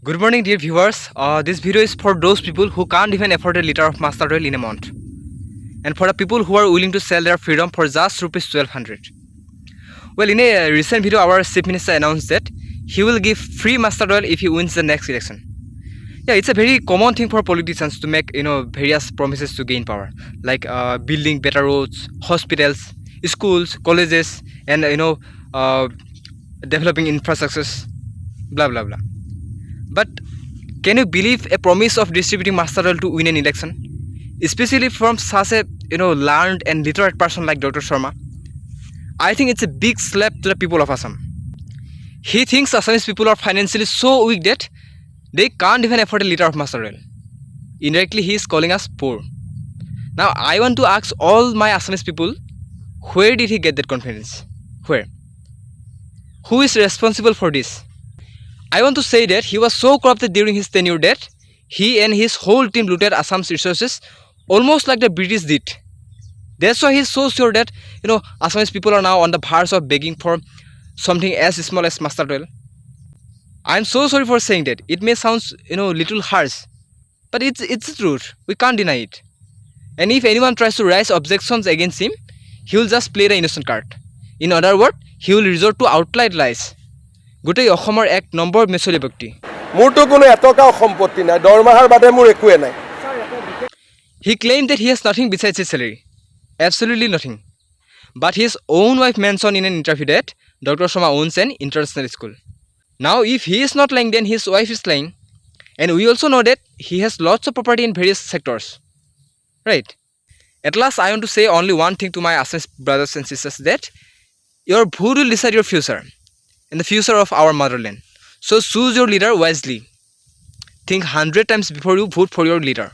Good morning, dear viewers. This video is for those people who can't even afford a liter of mustard oil in a month, and for the people who are willing to sell their freedom for just rupees 1200. Well, in a recent video, our chief minister announced that he will give free mustard oil if he wins the next election. Yeah, it's a very common thing for politicians to make various promises to gain power, like building better roads, hospitals, schools, colleges, and developing infrastructures, blah blah blah. But can you believe a promise of distributing mustard oil to win an election, especially from such a learned and literate person like Dr. Sharma? I think it's a big slap to the people of Assam. He thinks Assamese people are financially so weak that they can't even afford a liter of mustard oil. Indirectly, he is calling us poor. Now, I want to ask all my Assamese people, where did he get that confidence? Where? Who is responsible for this? I want to say that he was so corrupted during his tenure that he and his whole team looted Assam's resources almost like the British did. That's why he's so sure that Assamese people are now on the verge of begging for something as small as mustard oil. I'm so sorry for saying that. It may sound little harsh, but it's the truth. We can't deny it. And if anyone tries to raise objections against him, he will just play the innocent card. In other words, he will resort to outright lies. গোটেই অসমৰ এক number মেচলি ব্যক্তি মোৰটো কোনো এটকাও সম্পত্তি নাই দৰমহাৰ বাদে মোৰ একোৱে নাই He claimed that he has nothing besides his salary. Absolutely nothing. But his own wife mentioned in an interview that Dr. Sharma owns an international school. Now, if he is not lying, then his wife is lying. And we also know that he has lots of property in various sectors. Right? At last, I want to say only one thing to my Assamese brothers and sisters, that your vote will decide your future and the future of our motherland. So choose your leader wisely. Think 100 times before you vote for your leader.